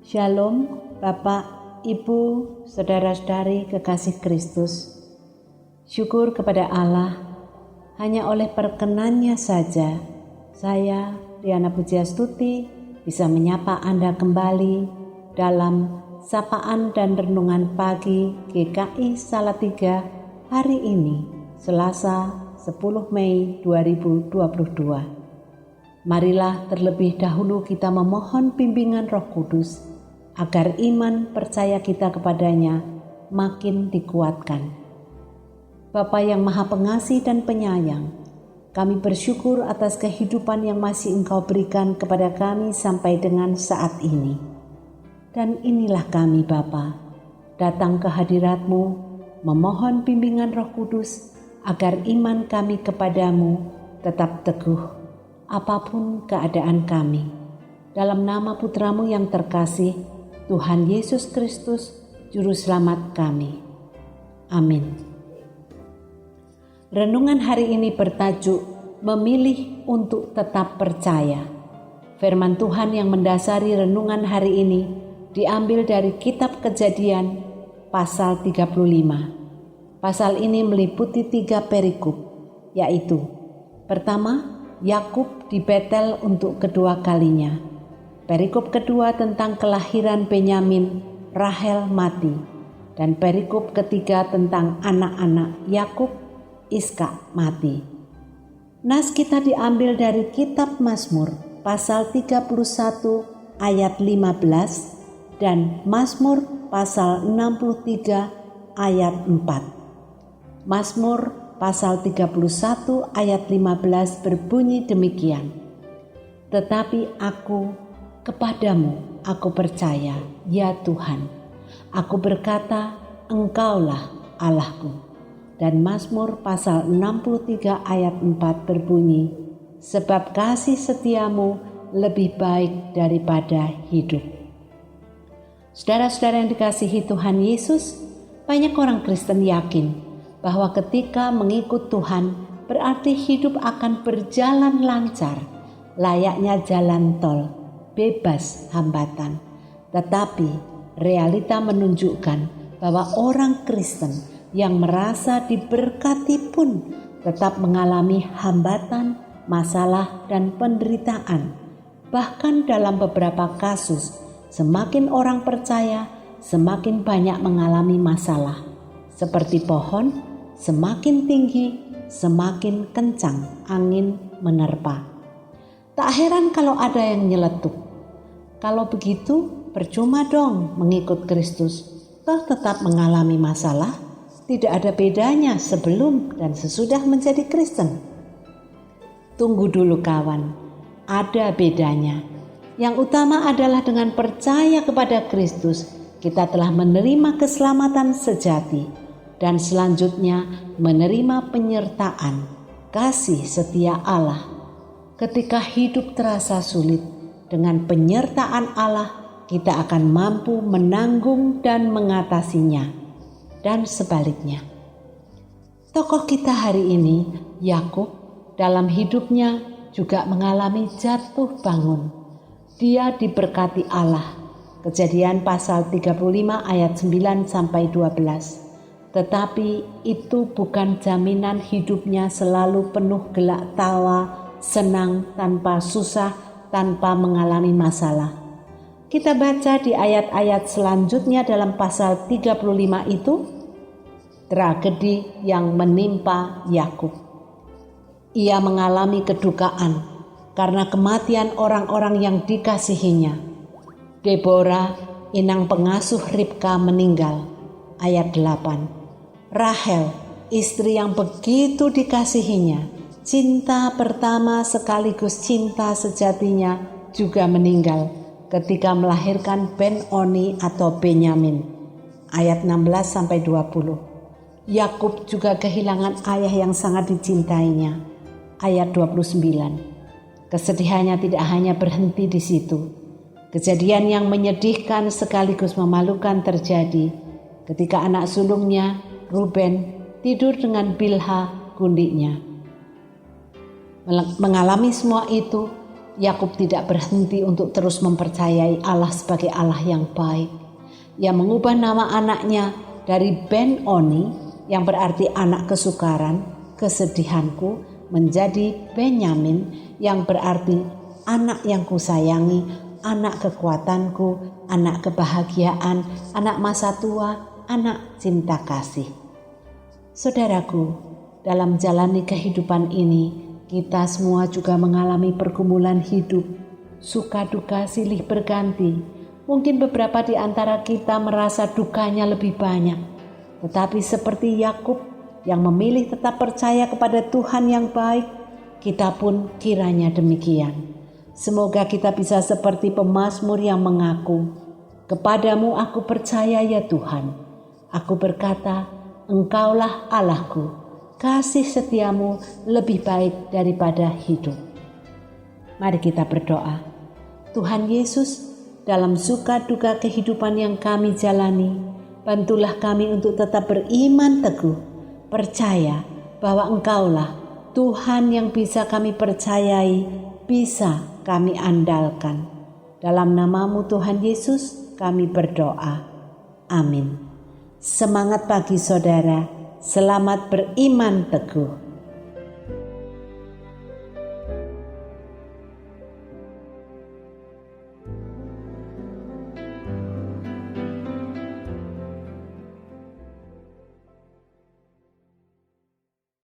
Shalom, Bapak, Ibu, saudara-saudari kekasih Kristus. Syukur kepada Allah, hanya oleh perkenannya saja, saya, Diana Pujiastuti, bisa menyapa Anda kembali dalam sapaan dan renungan pagi GKI Salatiga hari ini, Selasa 10 Mei 2022. Marilah terlebih dahulu kita memohon bimbingan Roh Kudus, agar iman percaya kita kepadanya makin dikuatkan. Bapa yang Maha Pengasih dan Penyayang, kami bersyukur atas kehidupan yang masih Engkau berikan kepada kami sampai dengan saat ini. Dan inilah kami Bapa, datang ke hadirat-Mu, memohon bimbingan Roh Kudus, agar iman kami kepadamu tetap teguh, apapun keadaan kami. Dalam nama Putra-Mu yang terkasih, Tuhan Yesus Kristus, Juru Selamat kami. Amin. Renungan hari ini bertajuk Memilih untuk tetap percaya. Firman Tuhan yang mendasari renungan hari ini diambil dari Kitab Kejadian pasal 35. Pasal ini meliputi 3 perikop, yaitu pertama, Yakub di Betel untuk kedua kalinya. Perikop kedua tentang kelahiran Benyamin, Rahel mati. Dan perikop ketiga tentang anak-anak Yakub, Iskak mati. Nas kita diambil dari kitab Mazmur pasal 31 ayat 15 dan Mazmur pasal 63 ayat 4. Mazmur pasal 31 ayat 15 berbunyi demikian. Tetapi kepadamu aku percaya, ya Tuhan. Aku berkata, Engkaulah Allahku. Dan Mazmur pasal 63 ayat 4 berbunyi, sebab kasih setiamu lebih baik daripada hidup. Saudara-saudara yang dikasihi Tuhan Yesus, banyak orang Kristen yakin bahwa ketika mengikut Tuhan berarti hidup akan berjalan lancar, layaknya jalan tol, bebas hambatan. Tetapi realita menunjukkan bahwa orang Kristen yang merasa diberkati pun tetap mengalami hambatan, masalah, dan penderitaan. Bahkan dalam beberapa kasus, semakin orang percaya, semakin banyak mengalami masalah. Seperti pohon, semakin tinggi, semakin kencang angin menerpa. Tak heran kalau ada yang nyeletuk. Kalau begitu, percuma dong mengikut Kristus. Toh tetap mengalami masalah, tidak ada bedanya sebelum dan sesudah menjadi Kristen. Tunggu dulu kawan, ada bedanya. Yang utama adalah dengan percaya kepada Kristus, kita telah menerima keselamatan sejati dan selanjutnya menerima penyertaan, kasih setia Allah. Ketika hidup terasa sulit, dengan penyertaan Allah, kita akan mampu menanggung dan mengatasinya. Dan sebaliknya. Tokoh kita hari ini, Yakub, dalam hidupnya juga mengalami jatuh bangun. Dia diberkati Allah. Kejadian pasal 35 ayat 9 sampai 12. Tetapi itu bukan jaminan hidupnya selalu penuh gelak tawa, senang tanpa susah, tanpa mengalami masalah. Kita baca di ayat-ayat selanjutnya dalam pasal 35 itu, tragedi yang menimpa Yakub. Ia mengalami kedukaan karena kematian orang-orang yang dikasihinya. Deborah, inang pengasuh Ribka meninggal. Ayat 8. Rahel, istri yang begitu dikasihinya, cinta pertama sekaligus cinta sejatinya, juga meninggal ketika melahirkan Ben-Oni atau Benyamin. Ayat 16-20. Yakub juga kehilangan ayah yang sangat dicintainya. Ayat 29. Kesedihannya tidak hanya berhenti di situ. Kejadian yang menyedihkan sekaligus memalukan terjadi ketika anak sulungnya, Ruben, tidur dengan Bilha, gundiknya. Mengalami semua itu, Yakub tidak berhenti untuk terus mempercayai Allah sebagai Allah yang baik. Ia mengubah nama anaknya dari Ben-Oni yang berarti anak kesukaran, kesedihanku, menjadi Benyamin yang berarti anak yang kusayangi, anak kekuatanku, anak kebahagiaan, anak masa tua, anak cinta kasih. Saudaraku, dalam jalani kehidupan ini, kita semua juga mengalami pergumulan hidup, suka duka silih berganti. Mungkin beberapa di antara kita merasa dukanya lebih banyak. Tetapi seperti Yakub yang memilih tetap percaya kepada Tuhan yang baik, kita pun kiranya demikian. Semoga kita bisa seperti pemazmur yang mengaku, "Kepadamu aku percaya ya Tuhan. Aku berkata, Engkaulah Allahku. Kasih setiamu lebih baik daripada hidup." Mari kita berdoa. Tuhan Yesus, dalam suka duka kehidupan yang kami jalani, bantulah kami untuk tetap beriman teguh, percaya bahwa Engkaulah Tuhan yang bisa kami percayai, bisa kami andalkan. Dalam nama-Mu Tuhan Yesus kami berdoa. Amin. Semangat pagi saudara. Selamat beriman teguh.